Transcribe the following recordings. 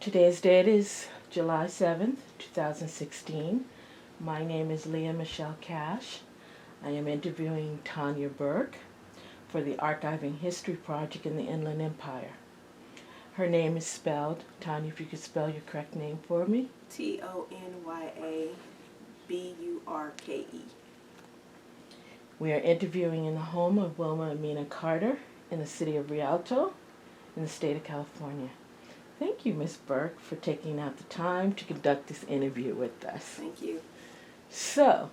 Today's date is July 7th, 2016. My name is Leah Michelle Cash. I am interviewing Tonya Burke for the Archiving History Project in the Inland Empire. Her name is spelled, Tonya, if you could spell your correct name for me. Tonyaburke. We are interviewing in the home of Wilma Amina Carter in the city of Rialto in the state of California. Thank you, Ms. Burke, for taking out the time to conduct this interview with us. Thank you. So,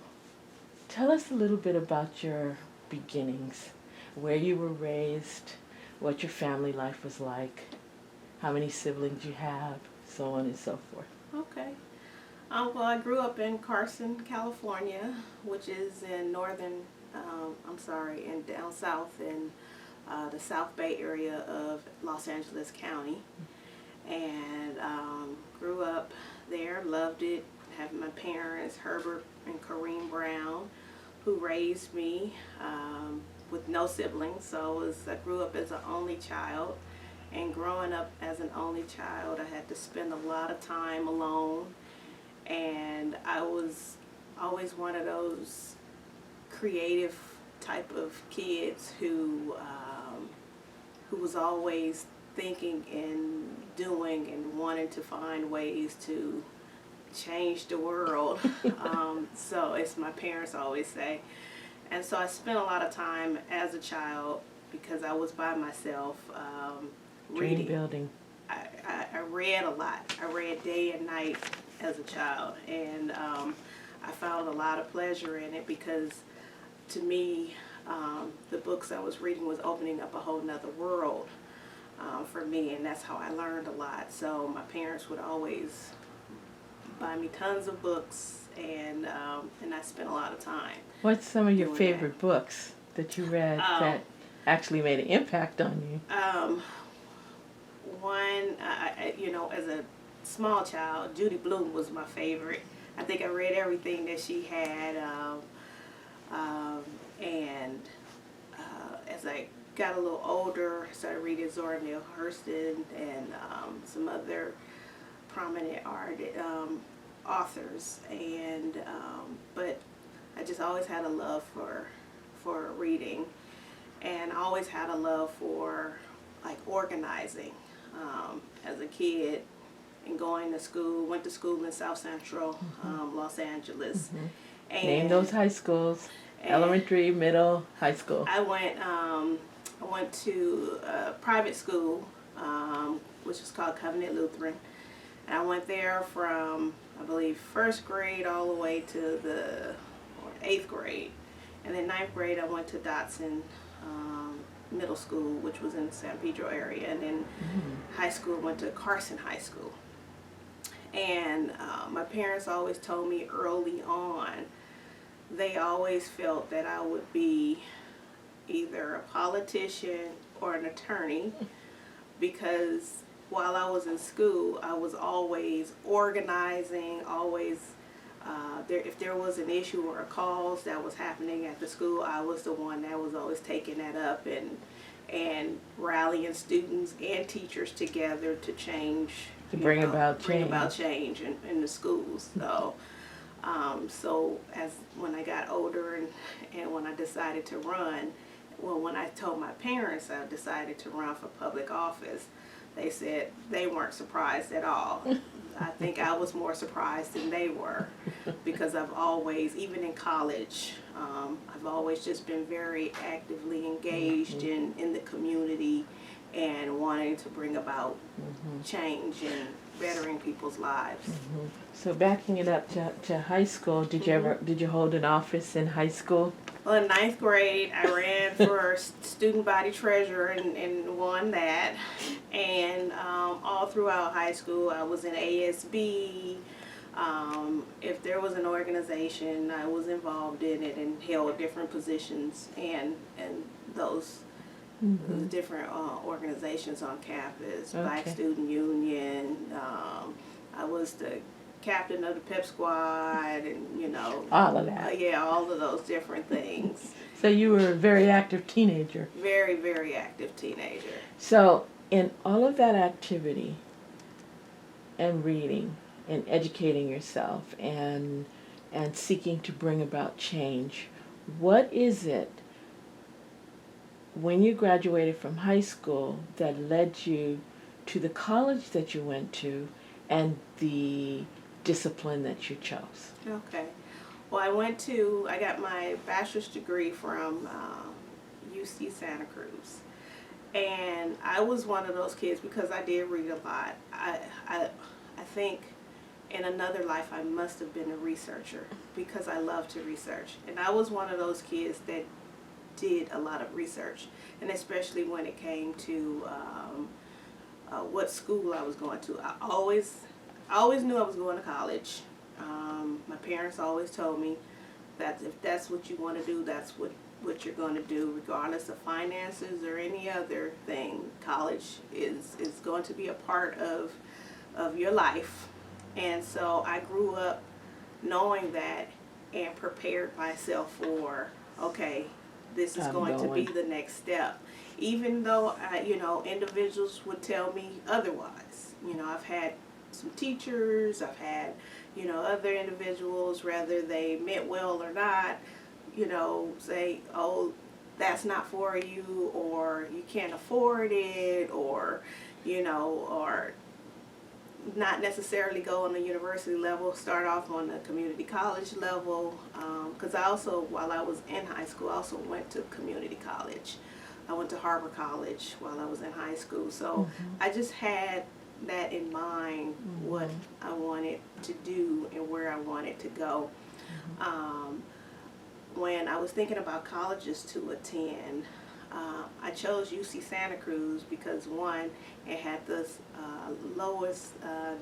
tell us a little bit about your beginnings, where you were raised, what your family life was like, how many siblings you have, so on and so forth. Okay. Well, I grew up in Carson, California, which is in in down south in the South Bay area of Los Angeles County. And grew up there, loved it, having my parents, Herbert and Kareem Brown, who raised me with no siblings. So I grew up as an only child, and growing up as an only child, I had to spend a lot of time alone, and I was always one of those creative type of kids who was always thinking and doing and wanting to find ways to change the world. So as my parents always say. And so I spent a lot of time as a child because I was by myself reading. Dream building. I read a lot. I read day and night as a child. And I found a lot of pleasure in it because to me, the books I was reading was opening up a whole nother world. For me, and that's how I learned a lot. So my parents would always buy me tons of books, and I spent a lot of time. What's some of your favorite books that you read that actually made an impact on you? As a small child, Judy Blume was my favorite. I think I read everything that she had, and as I got a little older, I started reading Zora Neale Hurston and some other prominent authors, and but I just always had a love for reading, and I always had a love for like organizing. As a kid and going to school, went to school in South Central Los Angeles. Mm-hmm. And name those high schools: elementary, middle, high school. I went to a private school, which was called Covenant Lutheran. And I went there from, I believe, first grade all the way to the 8th grade. And then 9th grade, I went to Dotson Middle School, which was in the San Pedro area. And then high school, went to Carson High School. And my parents always told me early on, they always felt that I would be either a politician or an attorney, because while I was in school, I was always organizing, always, if there was an issue or a cause that was happening at the school, I was the one that was always taking that up and rallying students and teachers together to change, bring about change in the schools. So when I got older and when I decided to run, when I told my parents I decided to run for public office, they said they weren't surprised at all. I think I was more surprised than they were, because I've always, even in college, I've always just been very actively engaged in the community and wanting to bring about change and bettering people's lives. So backing it up to high school, did you hold an office in high school? Well, in 9th grade, I ran for student body treasurer and won that. And all throughout high school, I was in ASB. If there was an organization, I was involved in it and held different positions and those different organizations on campus. Black Student Union. I was the captain of the pep squad, and all of that. All of those different things. So you were a very active teenager. Very, very active teenager. So in all of that activity, and reading and educating yourself and seeking to bring about change. What is it when you graduated from high school that led you to the college that you went to and the discipline that you chose? Okay. Well, I got my bachelor's degree from UC Santa Cruz. And I was one of those kids because I did read a lot. I think in another life I must have been a researcher because I love to research. And I was one of those kids that did a lot of research, and especially when it came to what school I was going to. I always knew I was going to college. My parents always told me that if that's what you want to do, that's what you're going to do, regardless of finances or any other thing. College is going to be a part of your life. And so I grew up knowing that and prepared myself for, okay, this is going to be the next step. Even though, individuals would tell me otherwise. I've had some teachers, I've had, other individuals, whether they meant well or not, say, oh, that's not for you, or you can't afford it, or, or not necessarily go on the university level, start off on the community college level. Because I also, while I was in high school, I also went to community college. I went to Harbor College while I was in high school. So I just had that in mind, what I wanted to do and where I wanted to go. When I was thinking about colleges to attend, I chose UC Santa Cruz because, one, it had the lowest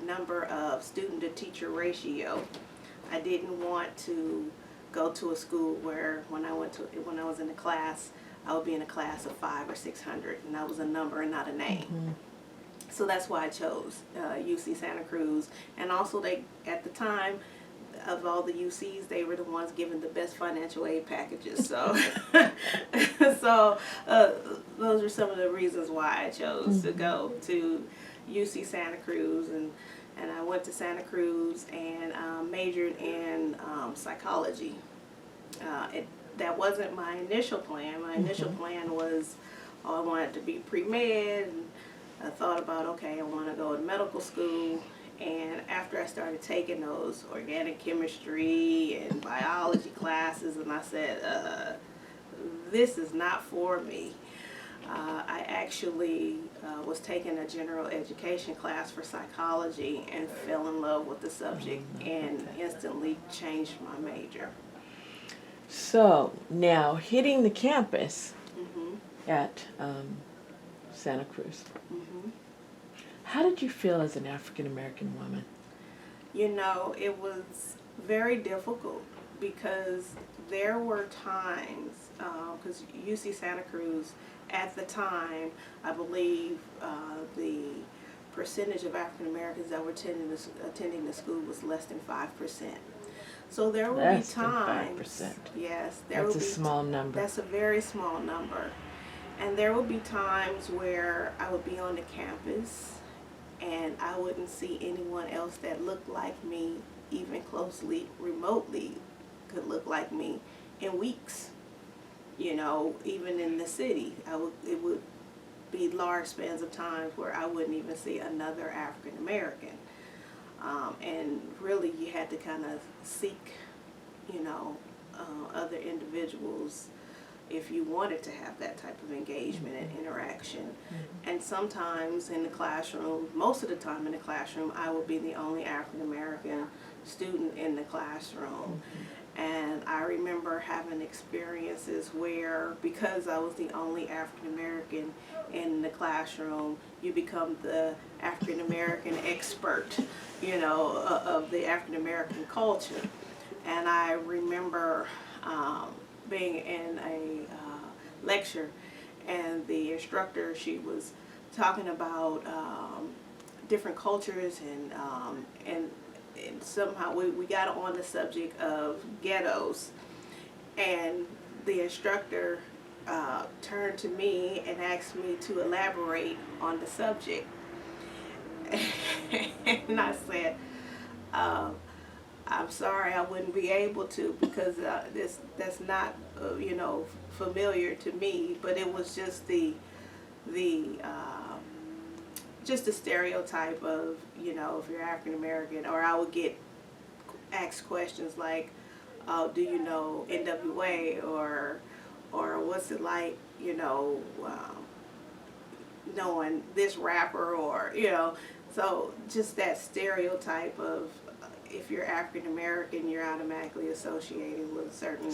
number of student-to-teacher ratio. I didn't want to go to a school where when I was in a class, I would be in a class of 500 or 600, and that was a number and not a name. So that's why I chose UC Santa Cruz. And also, they, at the time, of all the UCs, they were the ones giving the best financial aid packages. So, those are some of the reasons why I chose to go to UC Santa Cruz, and I went to Santa Cruz and majored in psychology. That wasn't my initial plan. My initial plan was, I wanted to be pre-med, and I thought about, okay, I want to go to medical school. And after I started taking those organic chemistry and biology classes, and I said, this is not for me. I actually was taking a general education class for psychology and fell in love with the subject and instantly changed my major. So now hitting the campus at Santa Cruz. How did you feel as an African American woman? It was very difficult because there were times, because UC Santa Cruz at the time, I believe the percentage of African Americans that were attending the school was less than 5%. So there would be times. Less than 5%. Yes, that's a small number. That's a very small number, and there would be times where I would be on the campus, and I wouldn't see anyone else that looked like me, even closely, remotely, could look like me in weeks. Even in the city, it would be large spans of times where I wouldn't even see another African American. And really, you had to kind of seek, other individuals if you wanted to have that type of engagement and interaction. And sometimes in the classroom, most of the time in the classroom, I would be the only African American student in the classroom. And I remember having experiences where, because I was the only African American in the classroom, you become the African American expert, of the African American culture. And I remember being in a lecture, and the instructor, she was talking about different cultures, and somehow we got on the subject of ghettos, and the instructor turned to me and asked me to elaborate on the subject. And I said, um, I'm sorry, I wouldn't be able to because that's not familiar to me. But it was just the just the stereotype of if you're African American, or I would get asked questions like, do you know NWA, or what's it like knowing this rapper, or so just that stereotype of if you're African American, you're automatically associated with certain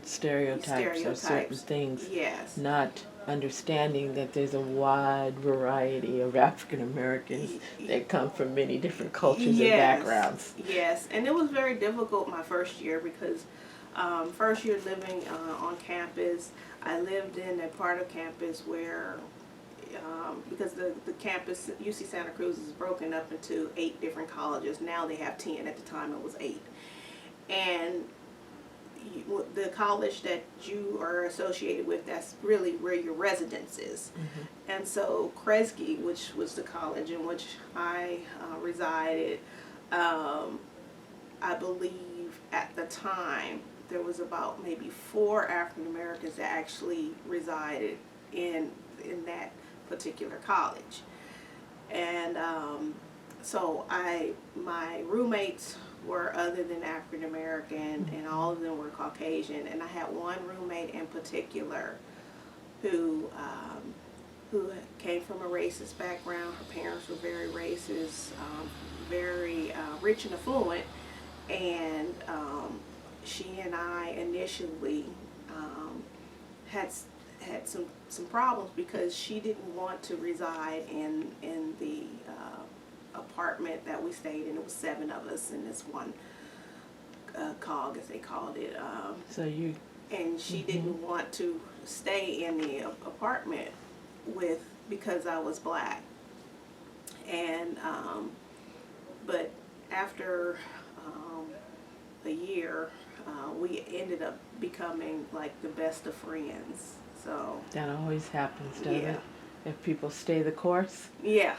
stereotypes or certain things, Yes. not understanding that there's a wide variety of African Americans that come from many different cultures and backgrounds. Yes, and it was very difficult my first year because first year living on campus, I lived in a part of campus where because the campus, UC Santa Cruz, is broken up into 8 different colleges. Now they have 10. At the time it was 8. And the college that you are associated with, that's really where your residence is. Mm-hmm. And so Kresge, which was the college in which I resided, I believe at the time there was about maybe 4 African Americans that actually resided in that particular college. And so my roommates were other than African American, and all of them were Caucasian. And I had one roommate in particular who came from a racist background. Her parents were very racist, very rich and affluent, and she and I initially had some problems because she didn't want to reside in the apartment that we stayed in. It was 7 of us in this one cog, as they called it. And she didn't want to stay in the apartment because I was black. And but after a year, we ended up becoming like the best of friends. So that always happens, doesn't it? If people stay the course. Yeah.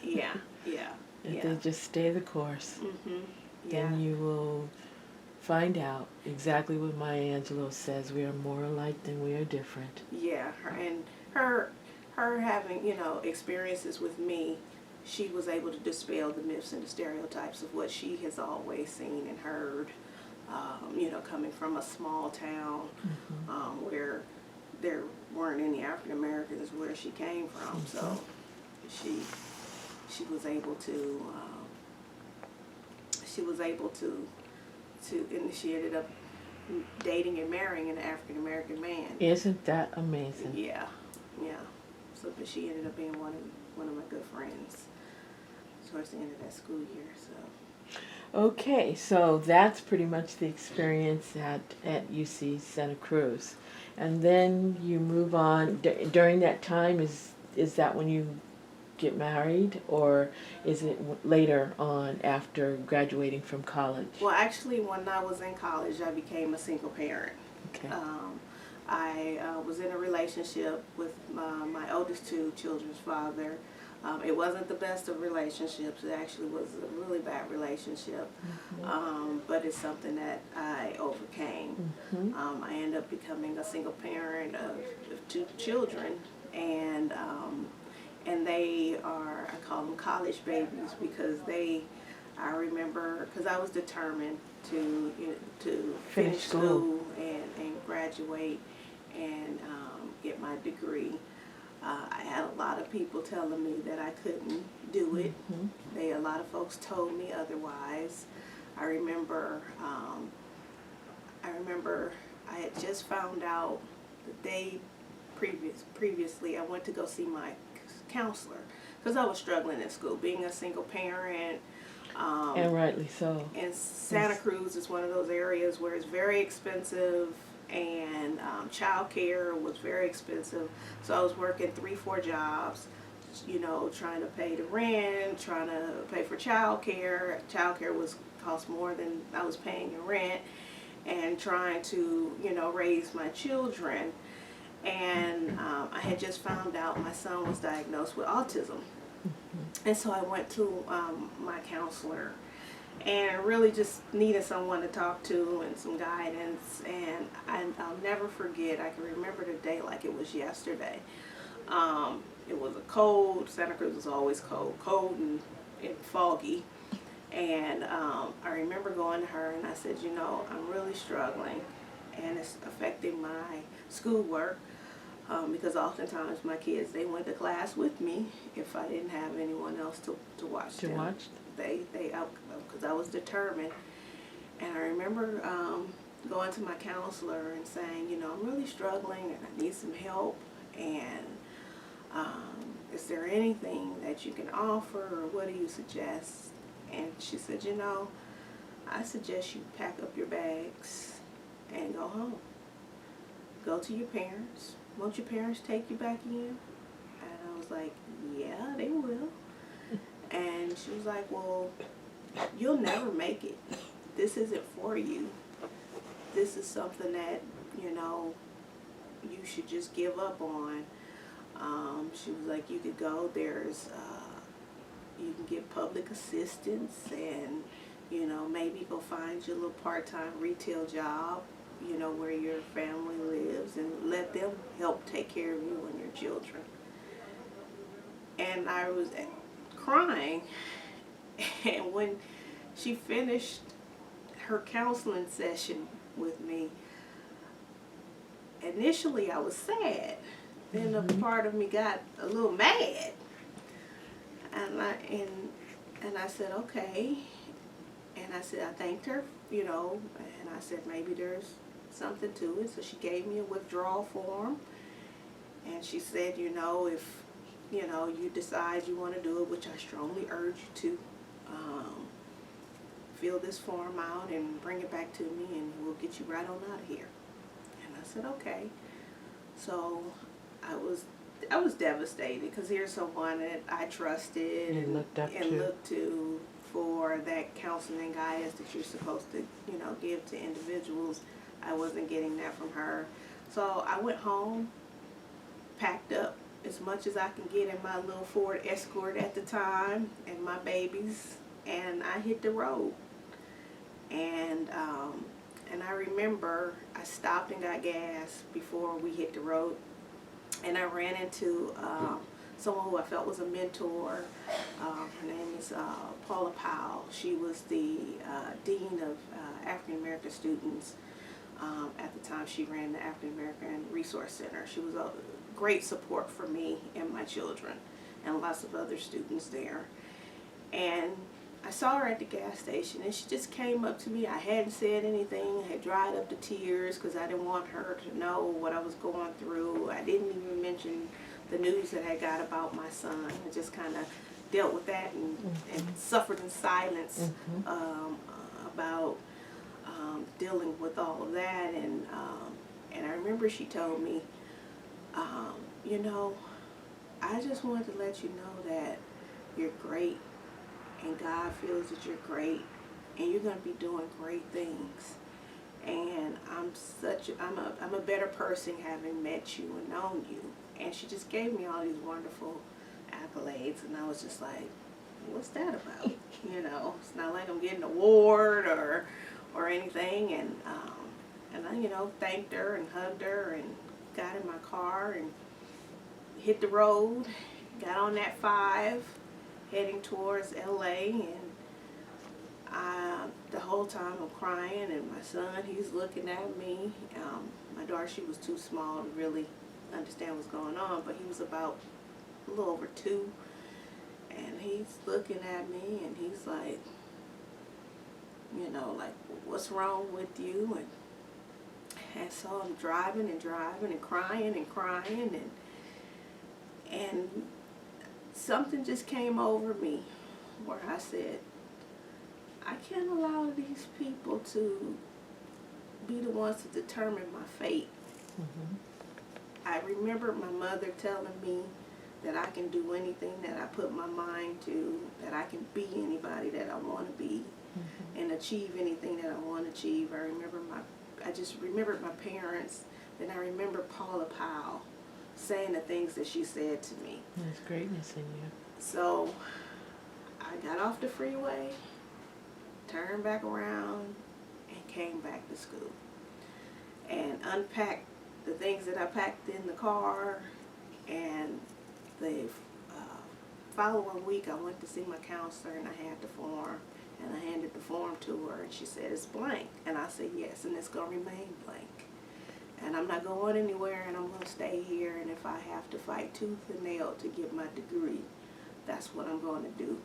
If they just stay the course, then you will find out exactly what Maya Angelou says: we are more alike than we are different. Yeah, her having experiences with me, she was able to dispel the myths and the stereotypes of what she has always seen and heard. Coming from a small town where there weren't any African Americans where she came from, so she was able to and she ended up dating and marrying an African American man. Isn't that amazing? Yeah. So, but she ended up being one of my good friends towards the end of that school year. So. Okay, so that's pretty much the experience at UC Santa Cruz. And then you move on. During that time, is that when you get married, or is it later on after graduating from college? Well, actually, when I was in college, I became a single parent. Okay. I was in a relationship with my oldest 2 children's father. It wasn't the best of relationships. It actually was a really bad relationship, but it's something that I overcame. I ended up becoming a single parent of 2 children, and they are, I call them college babies, because I remember, because I was determined to finish school and graduate and get my degree. I had a lot of people telling me that I couldn't do it. A lot of folks told me otherwise. I remember I had just found out the day previously I went to go see my counselor because I was struggling in school, being a single parent. And rightly so. And Santa Cruz is one of those areas where it's very expensive, and child care was very expensive. So I was working 3-4 jobs, trying to pay the rent, trying to pay for child care. Child care cost more than I was paying in rent, and trying to, raise my children. And I had just found out my son was diagnosed with autism. And so I went to my counselor and really just needed someone to talk to and some guidance. And I'll never forget, I can remember the day like it was yesterday. It was a cold, Santa Cruz is always cold and foggy. And I remember going to her and I said, you know, I'm really struggling and it's affecting my schoolwork. Because oftentimes my kids, they went to class with me if I didn't have anyone else to watch them. Because I was determined. And I remember going to my counselor and saying, you know, I'm really struggling and I need some help. And is there anything that you can offer or what do you suggest? And she said, you know, I suggest you pack up your bags and go home. Go to your parents. Won't your parents take you back in? And I was like, yeah, they will. And she was like, well, you'll never make it. This isn't for you. This is something that, you know, you should just give up on. She was like, you could go, you can get public assistance and, you know, maybe go find your little part-time retail job, you know, where your family lives and let them help take care of you and your children. And I was crying. And when she finished her counseling session with me, initially I was sad. Then a part of me got a little mad. And I said, okay. And I said, I thanked her, you know, and I said, maybe there's something to it. So she gave me a withdrawal form. And she said, you know, if, you know, you decide you want to do it, which I strongly urge you to, fill this form out and bring it back to me and we'll get you right on out of here. And I said, okay. So I was devastated because here's someone that I trusted and looked to for that counseling and guidance that you're supposed to, you know, give to individuals. I wasn't getting that from her. So I went home, packed up as much as I can get in my little Ford Escort at the time and my babies, and I hit the road. And I remember I stopped and got gas before we hit the road, and I ran into someone who I felt was a mentor. Her name is Paula Powell. She was the Dean of African American Students. At the time, she ran the African American Resource Center. She was a great support for me and my children and lots of other students there. And I saw her at the gas station and she just came up to me. I hadn't said anything. I had dried up the tears because I didn't want her to know what I was going through. I didn't even mention the news that I got about my son. I just kind of dealt with that and suffered in silence about dealing with all of that. And I remember she told me, you know, I just wanted to let you know that you're great and God feels that you're great and you're going to be doing great things. And I'm a better person having met you and known you. And she just gave me all these wonderful accolades, and I was just like, what's that about? You know, it's not like I'm getting an award or anything. And I, you know, thanked her and hugged her and got in my car and hit the road, got on that 5, heading towards LA, and the whole time I'm crying, and my son, he's looking at me. My daughter, she was too small to really understand what's going on, but he was about a little over 2, and he's looking at me, and he's like, you know, like, what's wrong with you? And so I'm driving and crying and something just came over me where I said, I can't allow these people to be the ones to determine my fate. I remember my mother telling me that I can do anything that I put my mind to, that I can be anybody that I want to be and achieve anything that I want to achieve. I just remembered my parents, and I remember Paula Powell saying the things that she said to me. There's greatness in you. So I got off the freeway, turned back around, and came back to school. And unpacked the things that I packed in the car. And the following week I went to see my counselor, and I had the form. And I handed the form to her, and she said, it's blank. And I said, yes, and it's going to remain blank. And I'm not going anywhere, and I'm going to stay here. And if I have to fight tooth and nail to get my degree, that's what I'm going to do.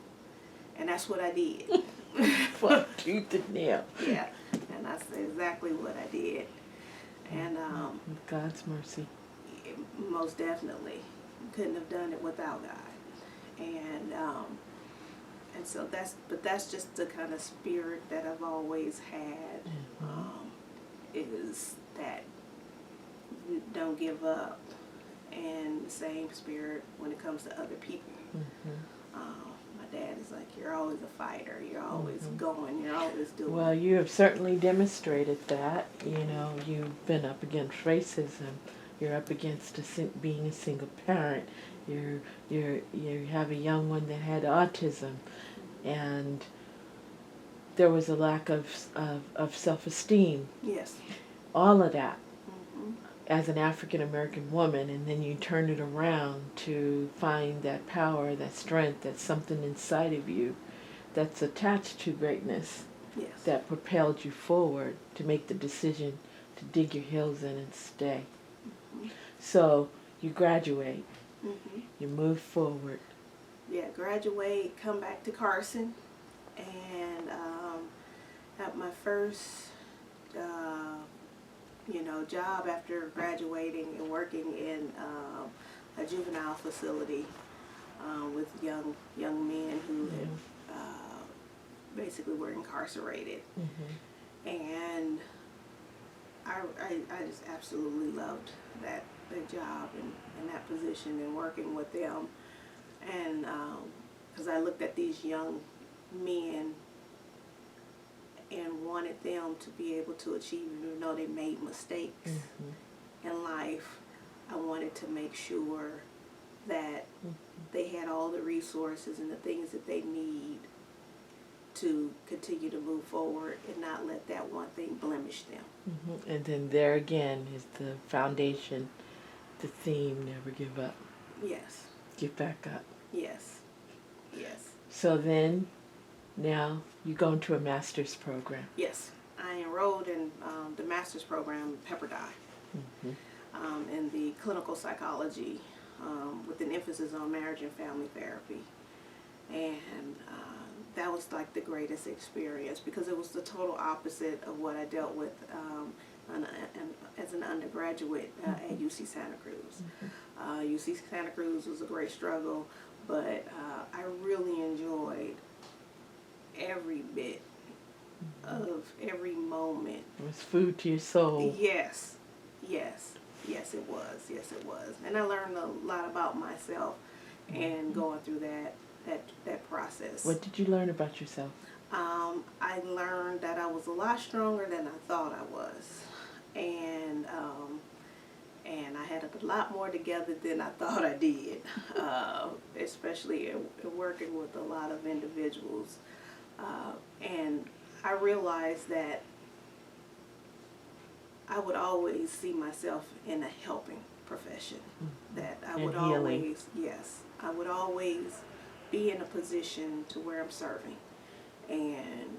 And that's what I did. Fuck tooth and nail. Yeah, and that's exactly what I did. And With God's mercy. most definitely couldn't have done it without God. And so that's just the kind of spirit that I've always had, is that don't give up, and the same spirit when it comes to other people. My dad is like, you're always a fighter, you're always going, you're always doing. Well, you have certainly demonstrated that. You know, you've been up against racism. You're up against being a single parent. You have a young one that had autism, and there was a lack of self-esteem. Yes. All of that as an African American woman, and then you turn it around to find that power, that strength, that's something inside of you that's attached to greatness. Yes. That propelled you forward to make the decision to dig your heels in and stay. So you graduate, you move forward. Yeah, graduate, come back to Carson, and have my first, job after graduating and working in a juvenile facility with young men who had, basically were incarcerated. And I just absolutely loved that job and that position and working with them. And because I looked at these young men and wanted them to be able to achieve, even though they made mistakes in life, I wanted to make sure that they had all the resources and the things that they need to continue to move forward and not let that one thing blemish them. And then there again is the foundation, the theme, never give up. Yes. Get back up. Yes. Yes. So then, now you go into a master's program. Yes. I enrolled in the master's program at Pepperdine in the clinical psychology with an emphasis on marriage and family therapy. And that was like the greatest experience because it was the total opposite of what I dealt with as an undergraduate at UC Santa Cruz. UC Santa Cruz was a great struggle, but I really enjoyed every bit of every moment. It was food to your soul. Yes, yes, yes it was, yes it was. And I learned a lot about myself and going through that process. What did you learn about yourself? I learned that I was a lot stronger than I thought I was. And I had a lot more together than I thought I did, especially in working with a lot of individuals. And I realized that I would always see myself in a helping profession. That I would always, yes, I would always be in a position to where I'm serving. And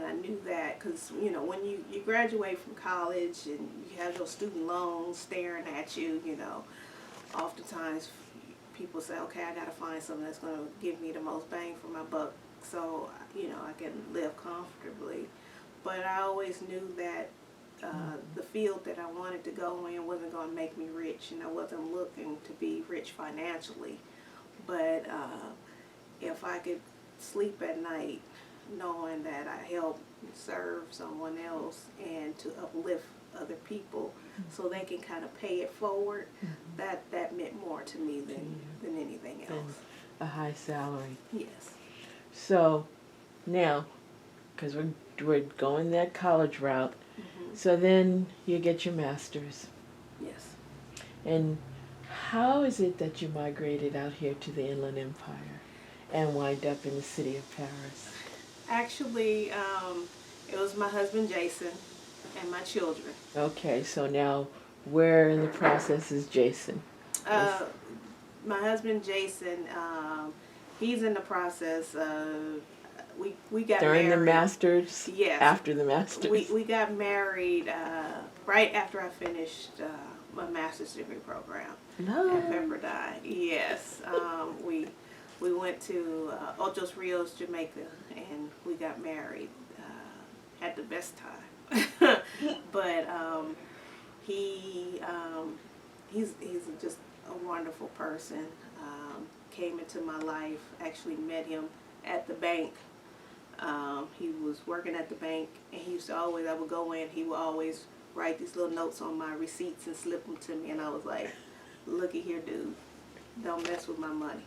I knew that because, when you graduate from college and you have those student loans staring at you, oftentimes people say, okay, I got to find something that's going to give me the most bang for my buck so, I can live comfortably. But I always knew that the field that I wanted to go in wasn't going to make me rich, and I wasn't looking to be rich financially. But if I could sleep at night knowing that I help serve someone else and to uplift other people so they can kind of pay it forward, that meant more to me than anything else. A high salary. Yes. So now, because we're going that college route, so then you get your master's. Yes. And How is it that you migrated out here to the Inland Empire and wind up in the city of Paris? Actually, it was my husband Jason and my children. Okay, so now where in the process is Jason? Uh, my husband Jason, he's in the process of we got During married. the masters? Yes. After the masters? We got married right after I finished my master's degree program No. at Pepperdine. Yes, we went to Ochos Rios, Jamaica, and we got married. Had the best time. But he's just a wonderful person. Came into my life. Actually met him at the bank. He was working at the bank, and he used to always, I would go in, he would always write these little notes on my receipts and slip them to me, and I was like, looky here, dude, don't mess with my money.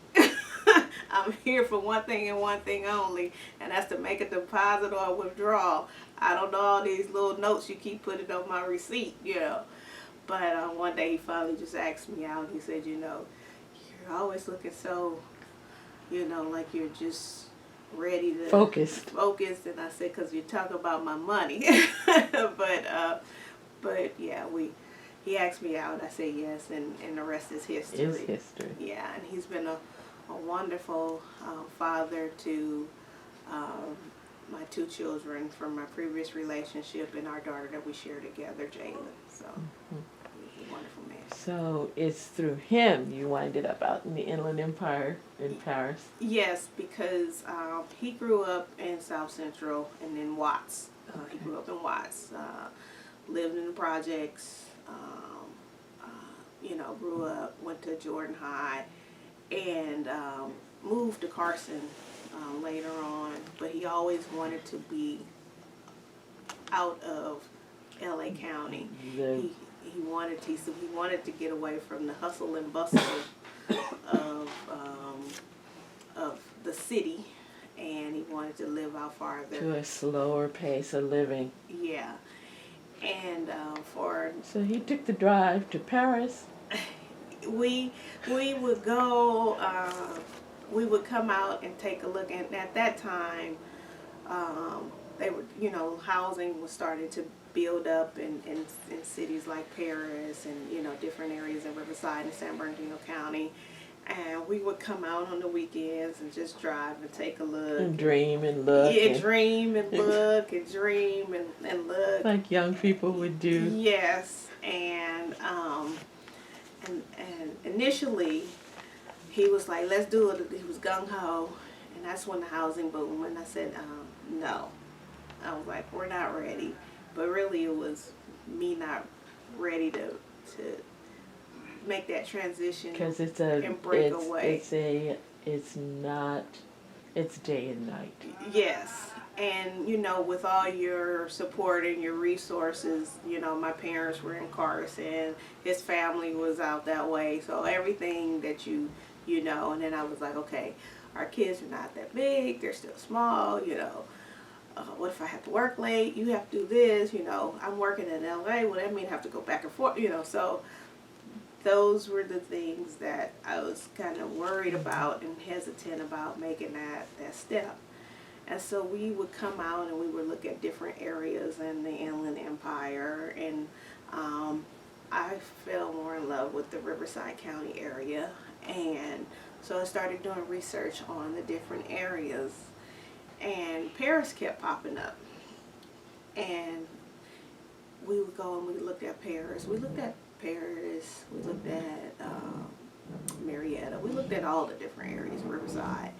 I'm here for one thing and one thing only, and that's to make a deposit or a withdrawal. I don't know all these little notes you keep putting on my receipt, you know. But one day he finally just asked me out. He said, you know, you're always looking so, you know, like you're just ready to Focused. And I said, because you talk about my money. but yeah, he asked me out. I said yes, and the rest is history. Is history. Yeah, and he's been a wonderful father to my two children from my previous relationship and our daughter that we share together, Jalen. So he's a wonderful man. So it's through him you winded up out in the Inland Empire in Paris? Yes, because he grew up in South Central and in Watts. He grew up in Watts, lived in the projects, you know, grew up, went to Jordan High, and moved to Carson later on. But he always wanted to be out of L.A. County. He wanted to get away from the hustle and bustle of the city, and he wanted to live out farther. To a slower pace of living. Yeah, and So he took the drive to Paris. We would go. We would come out and take a look, and at that time, they were, you know, housing was starting to build up in cities like Paris and, you know, different areas in Riverside and San Bernardino County. And we would come out on the weekends and just drive and take a look. And dream and look. Yeah, dream and look and dream and look. Like young people would do. Yes, and initially he was like, let's do it. He was gung-ho, and that's when the housing boomed. And I said, no. I was like, we're not ready. But really it was me not ready to make that transition. Because it's day and night. Yes. And, you know, with all your support and your resources, you know, my parents were in Carson, his family was out that way, so everything that you know, and then I was like, okay, our kids are not that big, they're still small, you know, what if I have to work late, you have to do this, you know, I'm working in LA, well, that means I have to go back and forth, you know, so those were the things that I was kind of worried about and hesitant about making that step. And so we would come out and we would look at different areas in the Inland Empire, and I fell more in love with the Riverside County area, and so I started doing research on the different areas, and Paris kept popping up, and we would go and we looked at Paris. We looked at Marietta. We looked at all the different areas, Riverside.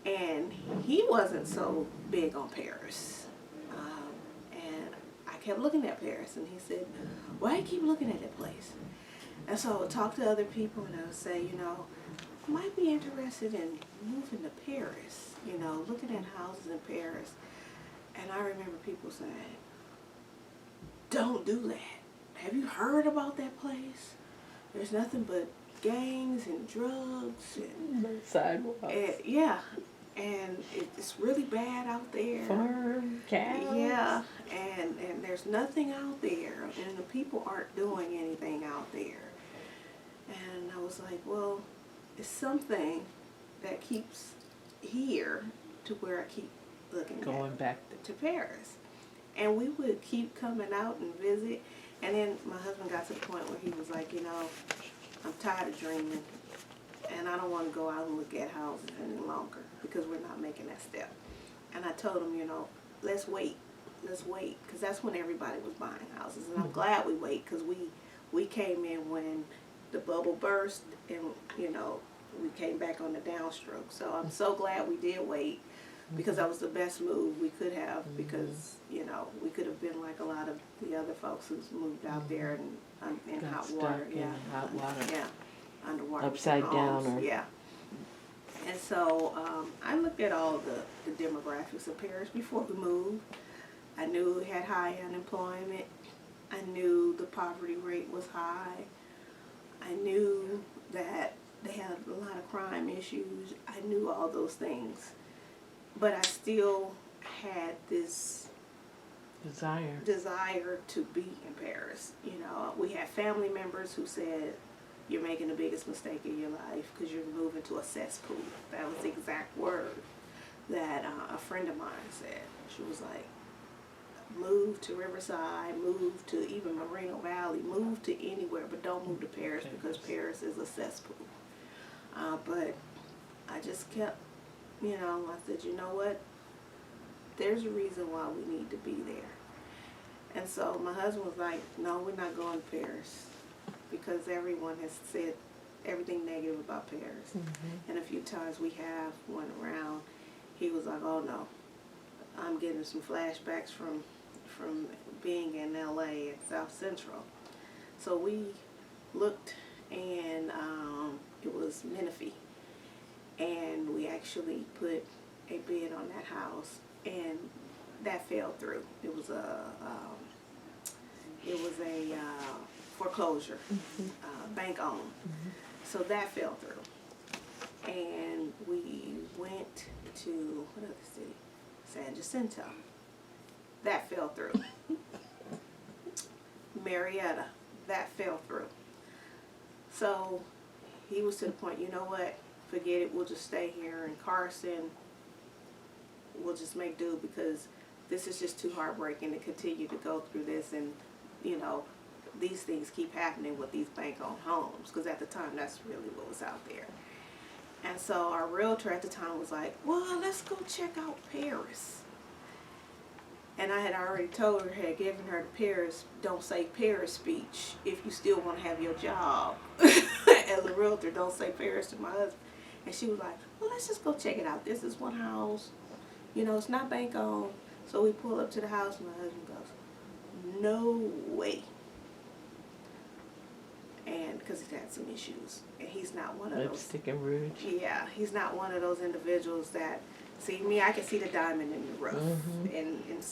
And he wasn't so big on Paris. And I kept looking at Paris, and he said, why do you keep looking at that place? And so I would talk to other people, and I would say, you know, I might be interested in moving to Paris, you know, looking at houses in Paris. And I remember people saying, don't do that. Have you heard about that place? There's nothing but gangs and drugs and sidewalks. Yeah, and it's really bad out there. Farm, cows. Yeah, and there's nothing out there, and the people aren't doing anything out there. And was like, well, it's something that keeps here to where I keep looking Going back to Paris. And we would keep coming out and visit. And then my husband got to the point where he was like, I'm tired of dreaming. And I don't want to go out and look at houses any longer because we're not making that step. And I told him, let's wait. Let's wait. Because that's when everybody was buying houses. And I'm glad we wait because we came in when the bubble burst and, we came back on the downstroke. So I'm so glad we did wait because that was the best move we could have because, we could have been like a lot of the other folks who's moved out there and in got hot stuck water. in hot water. Yeah. Underwater. Upside down. Or Yeah. And so I looked at all the demographics of Paris before we moved. I knew it had high unemployment. I knew the poverty rate was high. I knew that they had a lot of crime issues. I knew all those things. But I still had this desire to be in Paris. We had family members who said, you're making the biggest mistake of your life because you're moving to a cesspool. That was the exact word that a friend of mine said. She was like, move to Riverside, move to even Moreno Valley, move to anywhere, but don't move to Paris because Paris is a cesspool. But I just kept, I said, you know what? There's a reason why we need to be there. And so my husband was like, no, we're not going to Paris because everyone has said everything negative about Paris. Mm-hmm. And a few times we have went around, he was like, oh no, I'm getting some flashbacks from being in LA at South Central. So we looked and it was Menifee. And we actually put a bid on that house and that fell through. It was a foreclosure, bank owned. Mm-hmm. So that fell through. And we went to, what other city? San Jacinto. That fell through. Marietta. That fell through. So he was to the point, you know what? Forget it. We'll just stay here in Carson. We'll just make do because this is just too heartbreaking to continue to go through this and, these things keep happening with these bank-owned homes because at the time that's really what was out there. And so our realtor at the time was like, well, let's go check out Paris. And I had already told her, had given her the Paris, don't say Paris speech if you still want to have your job. As a realtor, don't say Paris to my husband. And she was like, well, let's just go check it out. This is one house. It's not bank-owned. So we pull up to the house and my husband goes, no way. And because he's had some issues. And he's not one of those. Lipstick and rouge. Yeah, he's not one of those individuals that, see me, I can see the diamond in the rough. Mm-hmm. And